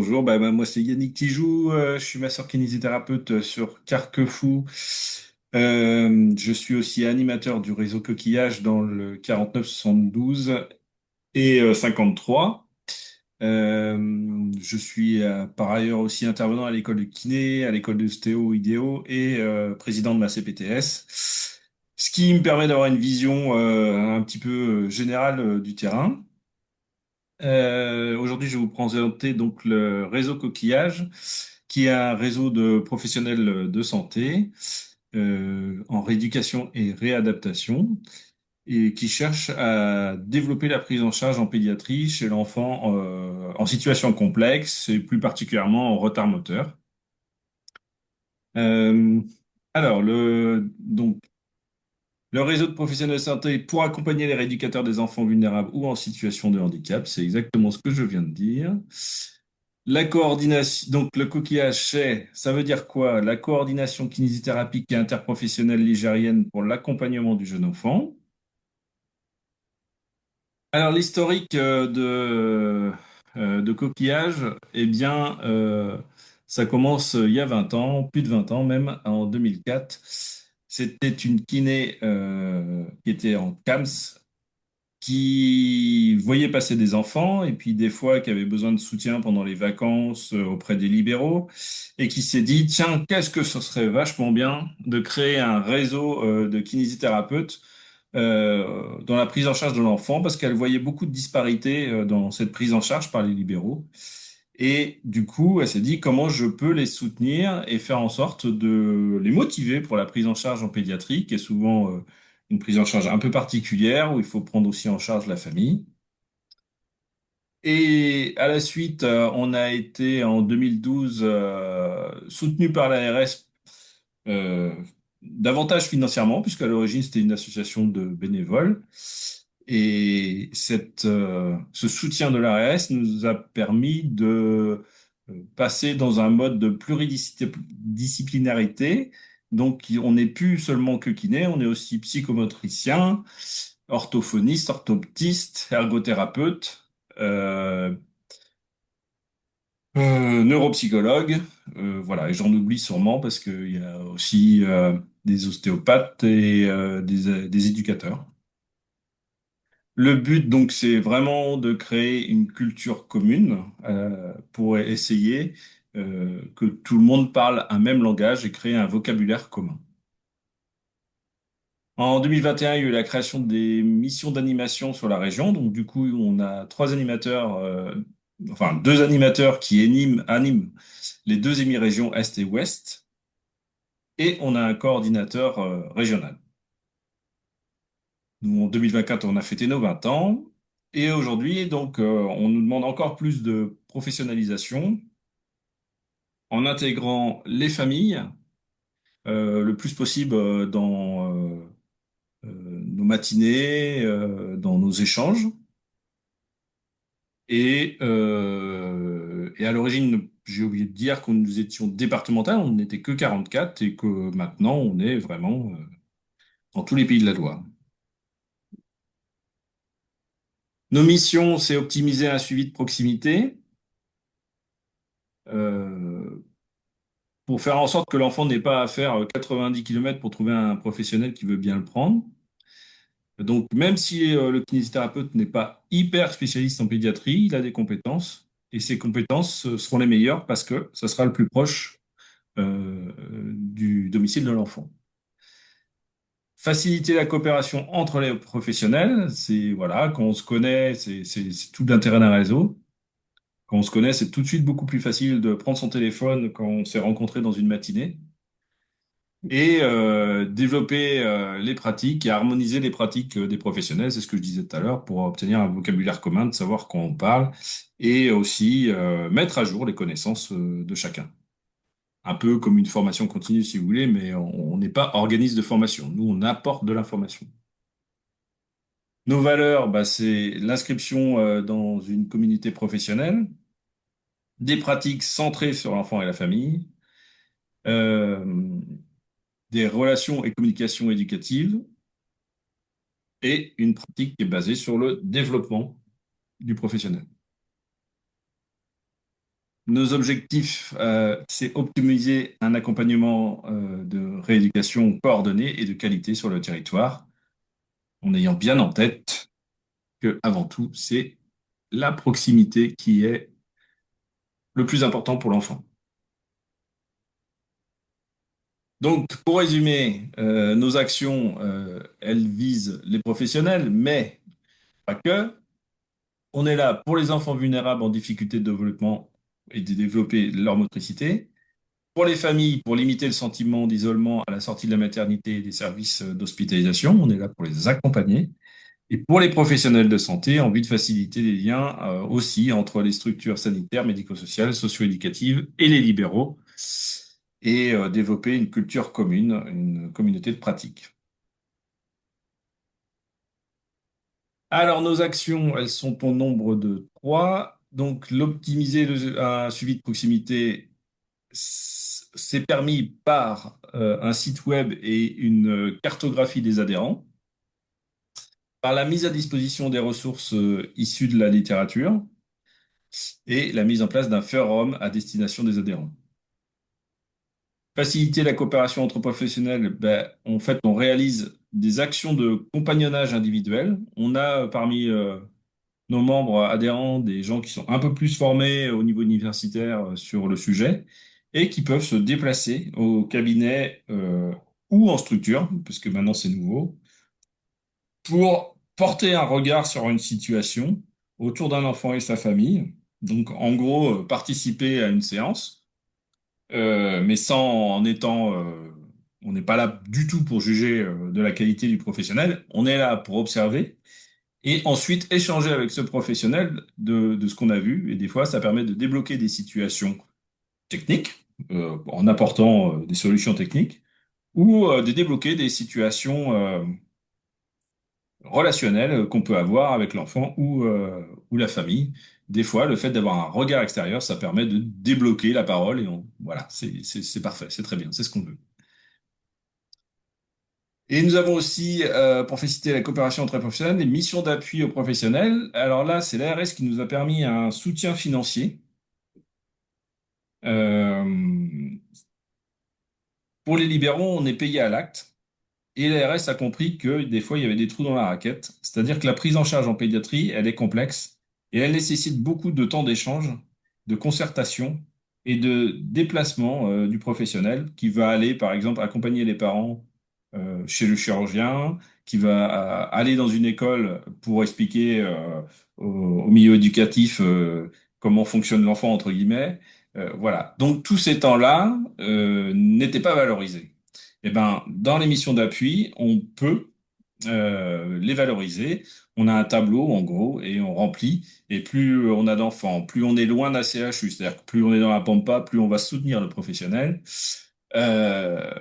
Bonjour, moi c'est Yannick Tijoux, je suis masseur-kinésithérapeute sur Carquefou. Je suis aussi animateur du réseau Coquillage dans le 49-72 et 53. Je suis par ailleurs aussi intervenant à l'école de kiné, à l'école d'ostéo-idéo et président de ma CPTS, ce qui me permet d'avoir une vision un petit peu générale du terrain. Aujourd'hui, je vais vous présenter donc le réseau Coquillage, qui est un réseau de professionnels de santé en rééducation et réadaptation, et qui cherche à développer la prise en charge en pédiatrie chez l'enfant en situation complexe et plus particulièrement en retard moteur. Euh, le réseau de professionnels de santé pour accompagner les rééducateurs des enfants vulnérables ou en situation de handicap, c'est exactement ce que je viens de dire. La coordination, donc le coquillage, ça veut dire quoi? La coordination kinésithérapique et interprofessionnelle ligérienne pour l'accompagnement du jeune enfant. Alors l'historique de coquillage, eh bien, ça commence il y a 20 ans, plus de 20 ans même, en 2004. C'était une kiné qui était en CAMS, qui voyait passer des enfants et puis des fois qui avait besoin de soutien pendant les vacances auprès des libéraux et qui s'est dit, tiens, qu'est-ce que ce serait vachement bien de créer un réseau de kinésithérapeutes dans la prise en charge de l'enfant parce qu'elle voyait beaucoup de disparités dans cette prise en charge par les libéraux. Et du coup, elle s'est dit comment je peux les soutenir et faire en sorte de les motiver pour la prise en charge en pédiatrie, qui est souvent une prise en charge un peu particulière, où il faut prendre aussi en charge la famille. Et à la suite, on a été en 2012 soutenu par l'ARS euh, davantage financièrement, puisqu'à l'origine c'était une association de bénévoles. Et ce soutien de l'ARS nous a permis de passer dans un mode de pluridisciplinarité. Donc, on n'est plus seulement que kiné, on est aussi psychomotricien, orthophoniste, orthoptiste, ergothérapeute, euh, neuropsychologue. Voilà, et j'en oublie sûrement parce qu'il y a aussi des ostéopathes et des éducateurs. Le but, donc, c'est vraiment de créer une culture commune pour essayer que tout le monde parle un même langage et créer un vocabulaire commun. En 2021, il y a eu la création des missions d'animation sur la région. Donc, du coup, on a trois animateurs, enfin, deux animateurs qui animent les deux émis-régions Est et Ouest. Et on a un coordinateur régional. Nous, en 2024, on a fêté nos 20 ans. Et aujourd'hui, donc, on nous demande encore plus de professionnalisation en intégrant les familles le plus possible dans nos matinées, dans nos échanges. Et à l'origine, j'ai oublié de dire que nous étions départemental, on n'était que 44 et que maintenant, on est vraiment dans tous les pays de la Loire. Nos missions, c'est optimiser un suivi de proximité euh, pour faire en sorte que l'enfant n'ait pas à faire 90 km pour trouver un professionnel qui veut bien le prendre. Donc, même si le kinésithérapeute n'est pas hyper spécialiste en pédiatrie, il a des compétences et ces compétences seront les meilleures parce que ça sera le plus proche du domicile de l'enfant. Faciliter la coopération entre les professionnels, c'est voilà, quand on se connaît, c'est tout l'intérêt d'un réseau. Quand on se connaît, c'est tout de suite beaucoup plus facile de prendre son téléphone quand on s'est rencontré dans une matinée et développer les pratiques et harmoniser les pratiques des professionnels, c'est ce que je disais tout à l'heure, pour obtenir un vocabulaire commun, de savoir quand on parle et aussi mettre à jour les connaissances de chacun. Un peu comme une formation continue, si vous voulez, mais on n'est pas organisme de formation. Nous, on apporte de l'information. Nos valeurs, bah, c'est l'inscription dans une communauté professionnelle, des pratiques centrées sur l'enfant et la famille, euh, des relations et communications éducatives et une pratique qui est basée sur le développement du professionnel. Nos objectifs, c'est optimiser un accompagnement de rééducation coordonné et de qualité sur le territoire, en ayant bien en tête que, avant tout, c'est la proximité qui est le plus important pour l'enfant. Donc, pour résumer, nos actions, elles visent les professionnels, mais pas que. On est là pour les enfants vulnérables en difficulté de développement et de développer leur motricité. Pour les familles, pour limiter le sentiment d'isolement à la sortie de la maternité et des services d'hospitalisation, on est là pour les accompagner. Et pour les professionnels de santé, en vue de faciliter les liens aussi entre les structures sanitaires, médico-sociales, socio-éducatives et les libéraux, et développer une culture commune, une communauté de pratique. Alors, nos actions, elles sont au nombre de trois. Donc, l'optimiser un suivi de proximité, c'est permis par un site web et une cartographie des adhérents, par la mise à disposition des ressources issues de la littérature et la mise en place d'un forum à destination des adhérents. Faciliter la coopération entre professionnels, ben, en fait, on réalise des actions de compagnonnage individuel. On a parmi nos membres adhérents des gens qui sont un peu plus formés au niveau universitaire sur le sujet et qui peuvent se déplacer au cabinet ou en structure, parce que maintenant c'est nouveau, pour porter un regard sur une situation autour d'un enfant et sa famille. Donc, en gros, participer à une séance, mais sans en étant, on n'est pas là du tout pour juger de la qualité du professionnel. On est là pour observer et ensuite échanger avec ce professionnel de ce qu'on a vu. Et des fois, ça permet de débloquer des situations techniques en apportant des solutions techniques ou de débloquer des situations relationnelles qu'on peut avoir avec l'enfant ou la famille. Des fois, le fait d'avoir un regard extérieur, ça permet de débloquer la parole et voilà, c'est parfait, c'est très bien, c'est ce qu'on veut. Et nous avons aussi, pour féliciter la coopération entre professionnels, des missions d'appui aux professionnels. Alors là, c'est l'ARS qui nous a permis un soutien financier. Euh, pour les libéraux, on est payé à l'acte. Et l'ARS a compris que des fois, il y avait des trous dans la raquette. C'est-à-dire que la prise en charge en pédiatrie, elle est complexe et elle nécessite beaucoup de temps d'échange, de concertation et de déplacement du professionnel qui va aller, par exemple, accompagner les parents chez le chirurgien, qui va aller dans une école pour expliquer au milieu éducatif comment fonctionne l'enfant, entre guillemets. Voilà. Donc, tous ces temps-là n'étaient pas valorisés. Eh ben, dans les missions d'appui, on peut les valoriser. On a un tableau, en gros, et on remplit. Et plus on a d'enfants, plus on est loin d'un CHU, c'est-à-dire que plus on est dans la pampa, plus on va soutenir le professionnel. Euh,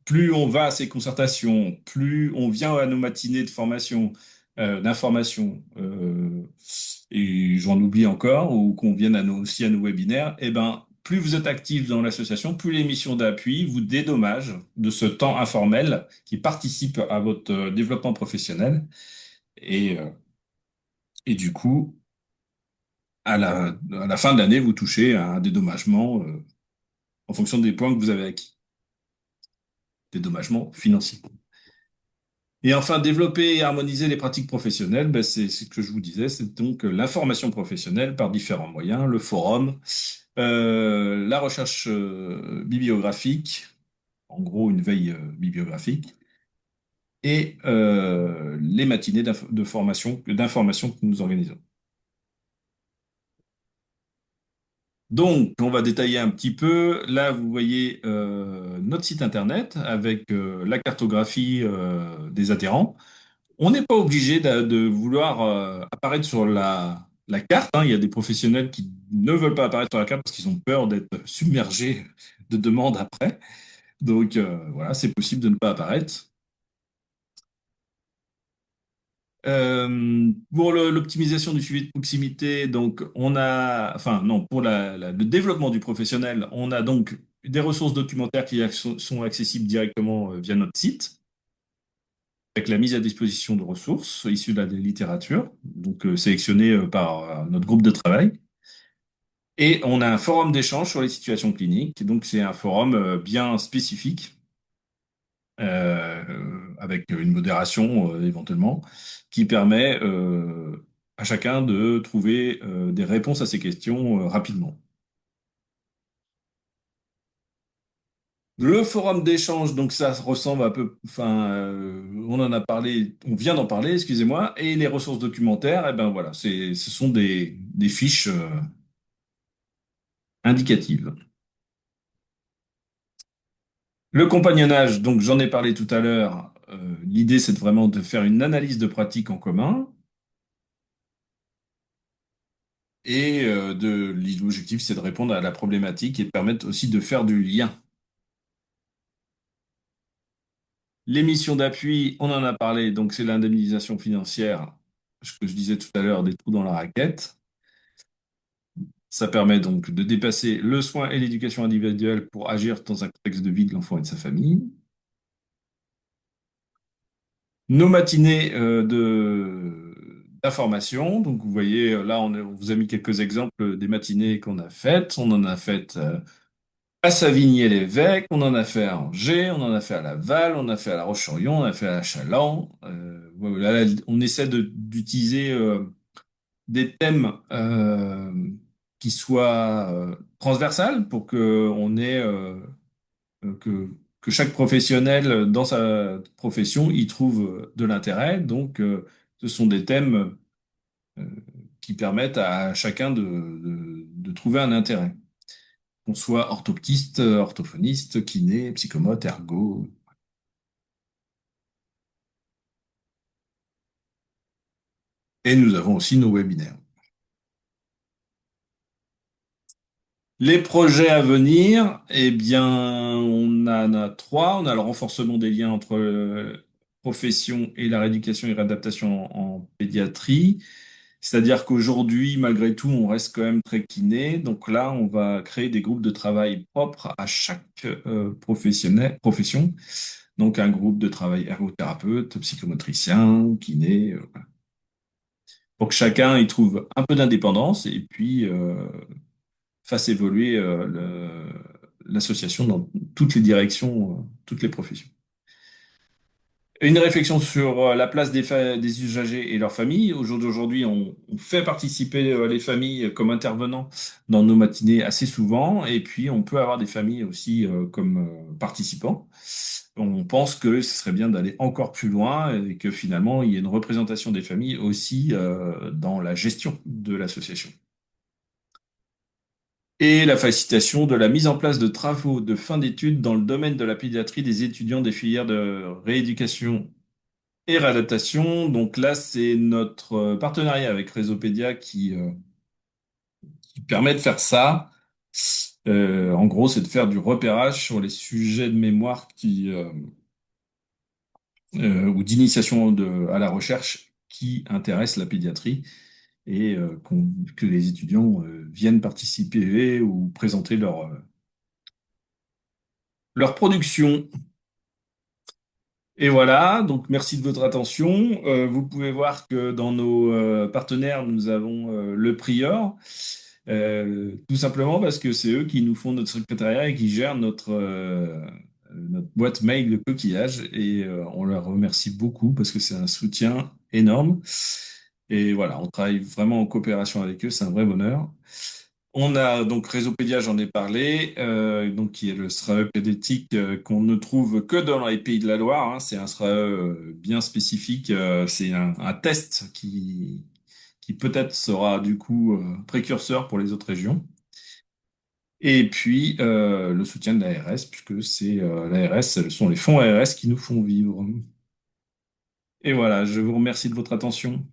plus on va à ces concertations, plus on vient à nos matinées de formation, d'information, et j'en oublie encore, ou qu'on vienne aussi à nos webinaires, eh ben, plus vous êtes actif dans l'association, plus les missions d'appui vous dédommagent de ce temps informel qui participe à votre développement professionnel. Et, euh, et du coup, à la fin de l'année, vous touchez à un dédommagement en fonction des points que vous avez acquis. Dédommagement financier. Et enfin, développer et harmoniser les pratiques professionnelles, ben, c'est ce que je vous disais, c'est donc l'information professionnelle par différents moyens, le forum, la recherche bibliographique, en gros une veille bibliographique, et les matinées de formation, d'information que nous organisons. Donc, on va détailler un petit peu. Là, vous voyez notre site internet avec la cartographie des adhérents. On n'est pas obligé de vouloir apparaître sur la carte, hein. Il y a des professionnels qui ne veulent pas apparaître sur la carte parce qu'ils ont peur d'être submergés de demandes après. Donc voilà, c'est possible de ne pas apparaître. Pour l'optimisation du suivi de proximité, donc on a, enfin non, pour le développement du professionnel, on a donc des ressources documentaires qui sont accessibles directement via notre site, avec la mise à disposition de ressources issues de la littérature, donc sélectionnées par notre groupe de travail. Et on a un forum d'échange sur les situations cliniques. Donc, c'est un forum bien spécifique, avec une modération éventuellement, qui permet à chacun de trouver des réponses à ces questions rapidement. Le forum d'échange, donc ça ressemble un peu, enfin, on en a parlé, on vient d'en parler, excusez-moi, et les ressources documentaires, eh ben voilà, ce sont des fiches indicatives. Le compagnonnage, donc j'en ai parlé tout à l'heure, l'idée c'est vraiment de faire une analyse de pratique en commun, et l'objectif c'est de répondre à la problématique et de permettre aussi de faire du lien. Les missions d'appui, on en a parlé, donc c'est l'indemnisation financière, ce que je disais tout à l'heure, des trous dans la raquette. Ça permet donc de dépasser le soin et l'éducation individuelle pour agir dans un contexte de vie de l'enfant et de sa famille. Nos matinées d'information, donc vous voyez, là on vous a mis quelques exemples des matinées qu'on a faites. On en a faites à Savigny-l'Évêque, on en a fait à Angers, on en a fait à Laval, on en a fait à La Roche-sur-Yon, on en a fait à Chaland. Voilà, on essaie d'utiliser des thèmes qui soient transversales pour que on ait que chaque professionnel dans sa profession y trouve de l'intérêt. Donc, ce sont des thèmes euh, qui permettent à chacun de trouver un intérêt. Qu'on soit orthoptiste, orthophoniste, kiné, psychomote, ergo. Et nous avons aussi nos webinaires. Les projets à venir, eh bien, on en a trois. On a le renforcement des liens entre profession et la rééducation et réadaptation en pédiatrie. C'est-à-dire qu'aujourd'hui, malgré tout, on reste quand même très kiné. Donc là, on va créer des groupes de travail propres à chaque profession. Donc un groupe de travail ergothérapeute, psychomotricien, kiné, voilà. Pour que chacun y trouve un peu d'indépendance et puis fasse évoluer l'association dans toutes les directions, toutes les professions. Une réflexion sur la place des usagers et leurs familles. Au jour d'aujourd'hui, on fait participer les familles comme intervenants dans nos matinées assez souvent, et puis on peut avoir des familles aussi comme participants. On pense que ce serait bien d'aller encore plus loin et que finalement il y ait une représentation des familles aussi dans la gestion de l'association. Et la facilitation de la mise en place de travaux de fin d'études dans le domaine de la pédiatrie des étudiants des filières de rééducation et réadaptation. Donc là, c'est notre partenariat avec Réseaupédia qui permet de faire ça. En gros, c'est de faire du repérage sur les sujets de mémoire ou d'initiation à la recherche qui intéressent la pédiatrie et que les étudiants viennent participer ou présenter leur production. Et voilà, donc merci de votre attention. Vous pouvez voir que dans nos partenaires, nous avons le Prior, tout simplement parce que c'est eux qui nous font notre secrétariat et qui gèrent notre boîte mail de coquillage. Et on leur remercie beaucoup parce que c'est un soutien énorme. Et voilà, on travaille vraiment en coopération avec eux, c'est un vrai bonheur. On a donc Réseaupédia, j'en ai parlé, donc qui est le SRAE pédétique qu'on ne trouve que dans les Pays de la Loire, hein. C'est un SRAE bien spécifique. C'est un test qui peut-être sera du coup précurseur pour les autres régions. Et puis le soutien de l'ARS, puisque c'est l'ARS, ce sont les fonds ARS qui nous font vivre. Et voilà, je vous remercie de votre attention.